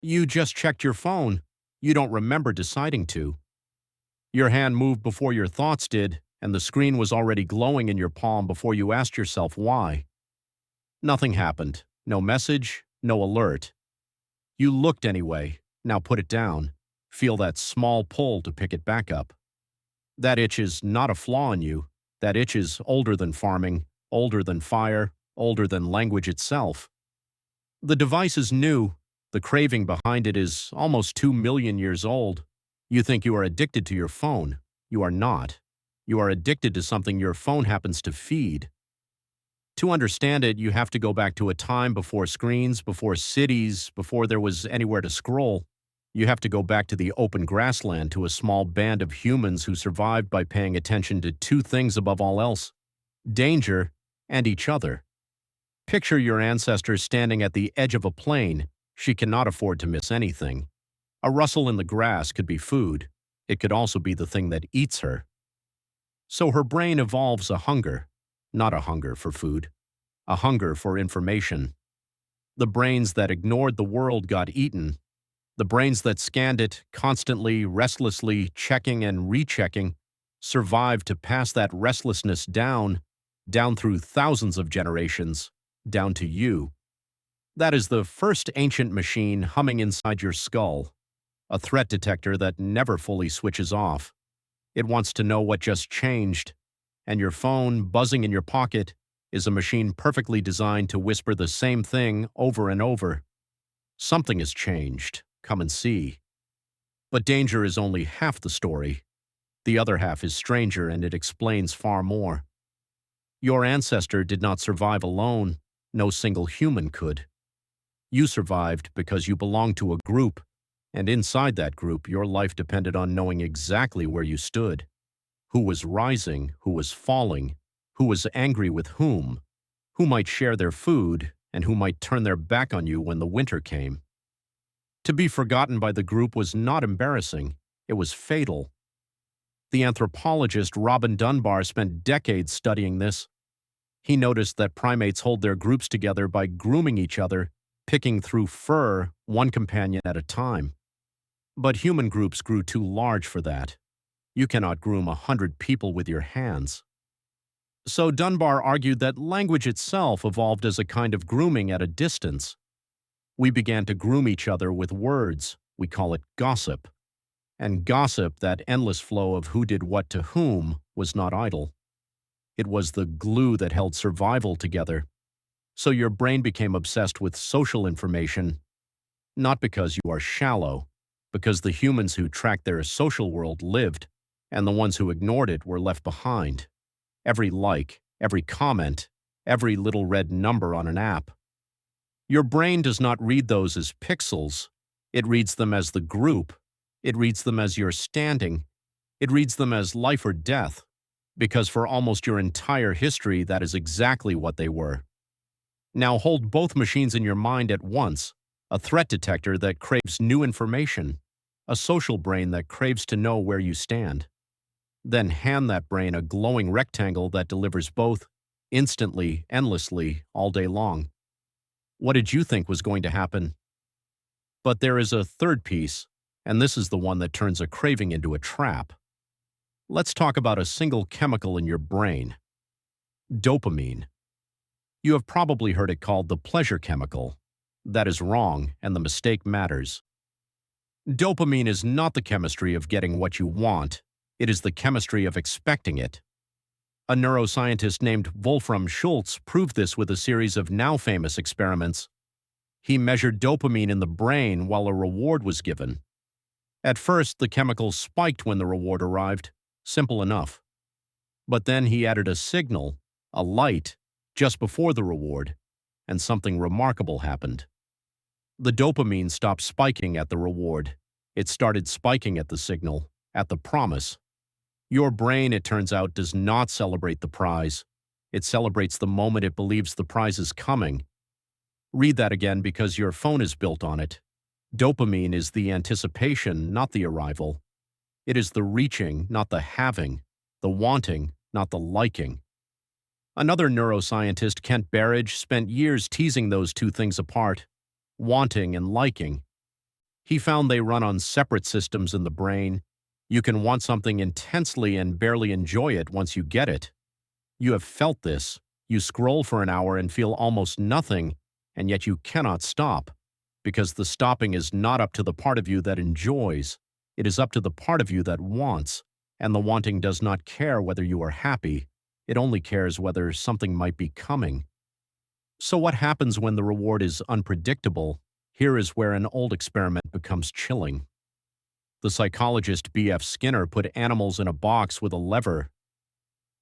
You just checked your phone. You don't remember deciding to. Your hand moved before your thoughts did, and the screen was already glowing in your palm before you asked yourself why. Nothing happened. No message, no alert. You looked anyway. Now put it down. Feel that small pull to pick it back up. That itch is not a flaw in you. That itch is older than farming, older than fire, older than language itself. The device is new. The craving behind it is almost 2 million years old. You think you are addicted to your phone. You are not. You are addicted to something your phone happens to feed. To understand it, you have to go back to a time before screens, before cities, before there was anywhere to scroll. You have to go back to the open grassland, to a small band of humans who survived by paying attention to two things above all else: danger and each other. Picture your ancestors standing at the edge of a plain. She cannot afford to miss anything. A rustle in the grass could be food. It could also be the thing that eats her. So her brain evolves a hunger, not a hunger for food, a hunger for information. The brains that ignored the world got eaten. The brains that scanned it, constantly, restlessly, checking and rechecking, survived to pass that restlessness down through thousands of generations, down to you. That is the first ancient machine humming inside your skull, a threat detector that never fully switches off. It wants to know what just changed, and your phone, buzzing in your pocket, is a machine perfectly designed to whisper the same thing over and over. Something has changed. Come and see. But danger is only half the story. The other half is stranger, and it explains far more. Your ancestor did not survive alone. No single human could. You survived because you belonged to a group, and inside that group, your life depended on knowing exactly where you stood, who was rising, who was falling, who was angry with who might share their food, and who might turn their back on you when the winter came. To be forgotten by the group was not embarrassing, it was fatal. The anthropologist Robin Dunbar spent decades studying this. He noticed that primates hold their groups together by grooming each other, picking through fur, one companion at a time. But human groups grew too large for that. You cannot groom 100 people with your hands. So Dunbar argued that language itself evolved as a kind of grooming at a distance. We began to groom each other with words. We call it gossip. And gossip, that endless flow of who did what to whom, was not idle. It was the glue that held survival together. So your brain became obsessed with social information, not because you are shallow, because the humans who tracked their social world lived, and the ones who ignored it were left behind. Every like, every comment, every little red number on an app. Your brain does not read those as pixels. It reads them as the group. It reads them as your standing. It reads them as life or death, because for almost your entire history, that is exactly what they were. Now hold both machines in your mind at once: a threat detector that craves new information, a social brain that craves to know where you stand. Then hand that brain a glowing rectangle that delivers both, instantly, endlessly, all day long. What did you think was going to happen? But there is a third piece, and this is the one that turns a craving into a trap. Let's talk about a single chemical in your brain: dopamine. You have probably heard it called the pleasure chemical. That is wrong, and the mistake matters. Dopamine is not the chemistry of getting what you want. It is the chemistry of expecting it. A neuroscientist named Wolfram Schultz proved this with a series of now-famous experiments. He measured dopamine in the brain while a reward was given. At first, the chemical spiked when the reward arrived. Simple enough. But then he added a signal, a light, just before the reward, and something remarkable happened. The dopamine stopped spiking at the reward. It started spiking at the signal, at the promise. Your brain, it turns out, does not celebrate the prize. It celebrates the moment it believes the prize is coming. Read that again, because your phone is built on it. Dopamine is the anticipation, not the arrival. It is the reaching, not the having, the wanting, not the liking. Another neuroscientist, Kent Berridge, spent years teasing those two things apart: wanting and liking. He found they run on separate systems in the brain. You can want something intensely and barely enjoy it once you get it. You have felt this. You scroll for an hour and feel almost nothing, and yet you cannot stop, because the stopping is not up to the part of you that enjoys. It is up to the part of you that wants, and the wanting does not care whether you are happy. It only cares whether something might be coming. So what happens when the reward is unpredictable? Here is where an old experiment becomes chilling. The psychologist B.F. Skinner put animals in a box with a lever.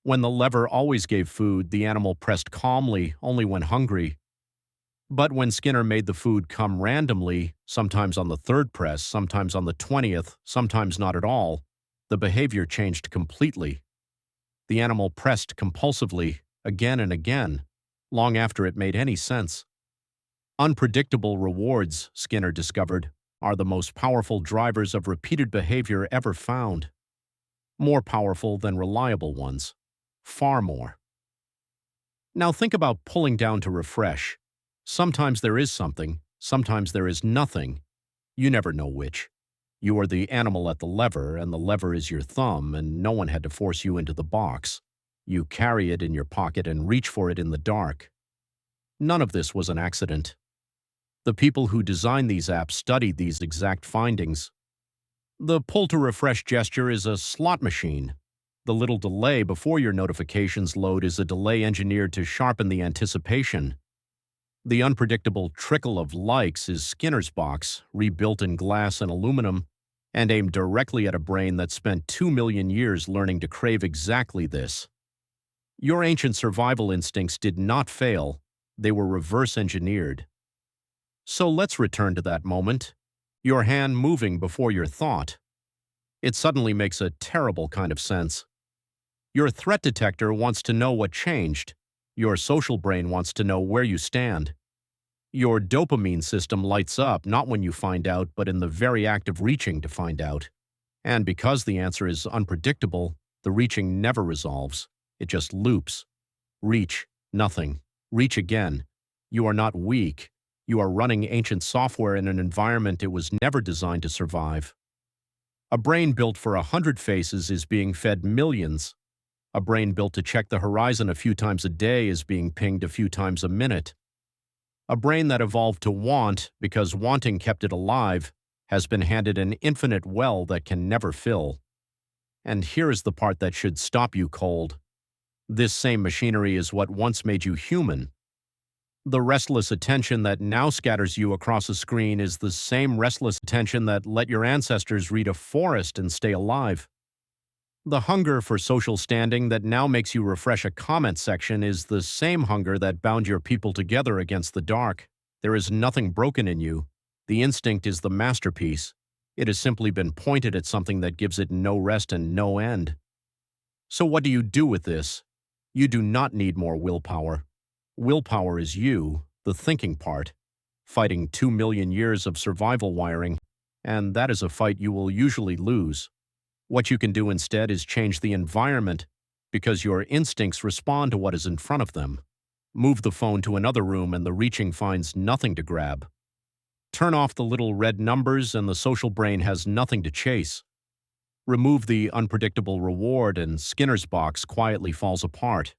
When the lever always gave food, the animal pressed calmly only when hungry. But when Skinner made the food come randomly, sometimes on the third press, sometimes on the 20th, sometimes not at all, the behavior changed completely. The animal pressed compulsively, again and again, long after it made any sense. Unpredictable rewards, Skinner discovered, are the most powerful drivers of repeated behavior ever found. More powerful than reliable ones. Far more. Now think about pulling down to refresh. Sometimes there is something, sometimes there is nothing. You never know which. You are the animal at the lever, and the lever is your thumb, and no one had to force you into the box. You carry it in your pocket and reach for it in the dark. None of this was an accident. The people who designed these apps studied these exact findings. The pull to refresh gesture is a slot machine. The little delay before your notifications load is a delay engineered to sharpen the anticipation. The unpredictable trickle of likes is Skinner's box, rebuilt in glass and aluminum, and aimed directly at a brain that spent 2 million years learning to crave exactly this. Your ancient survival instincts did not fail. They were reverse engineered. So let's return to that moment. Your hand moving before your thought. It suddenly makes a terrible kind of sense. Your threat detector wants to know what changed. Your social brain wants to know where you stand. Your dopamine system lights up not when you find out, but in the very act of reaching to find out. And because the answer is unpredictable, the reaching never resolves. It just loops. Reach, nothing. Reach again. You are not weak. You are running ancient software in an environment it was never designed to survive. A brain built for 100 faces is being fed millions. A brain built to check the horizon a few times a day is being pinged a few times a minute. A brain that evolved to want because wanting kept it alive has been handed an infinite well that can never fill. And here is the part that should stop you cold. This same machinery is what once made you human. The restless attention that now scatters you across a screen is the same restless attention that let your ancestors read a forest and stay alive. The hunger for social standing that now makes you refresh a comment section is the same hunger that bound your people together against the dark. There is nothing broken in you. The instinct is the masterpiece. It has simply been pointed at something that gives it no rest and no end. So what do you do with this? You do not need more willpower. Willpower is you, the thinking part, fighting 2 million years of survival wiring, and that is a fight you will usually lose. What you can do instead is change the environment, because your instincts respond to what is in front of them. Move the phone to another room and the reaching finds nothing to grab. Turn off the little red numbers and the social brain has nothing to chase. Remove the unpredictable reward and Skinner's box quietly falls apart.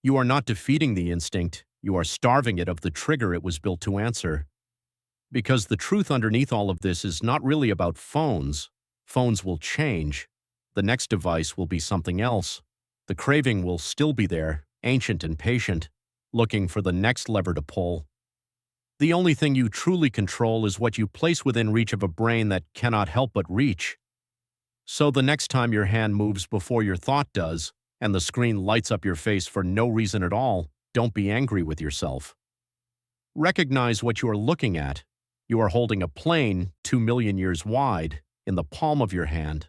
You are not defeating the instinct, you are starving it of the trigger it was built to answer. Because the truth underneath all of this is not really about phones. Phones will change. The next device will be something else. The craving will still be there, ancient and patient, looking for the next lever to pull. The only thing you truly control is what you place within reach of a brain that cannot help but reach. So the next time your hand moves before your thought does, and the screen lights up your face for no reason at all, don't be angry with yourself. Recognize what you are looking at. You are holding a plane 2 million years wide in the palm of your hand.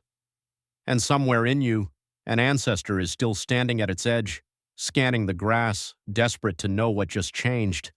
And somewhere in you, an ancestor is still standing at its edge, scanning the grass, desperate to know what just changed.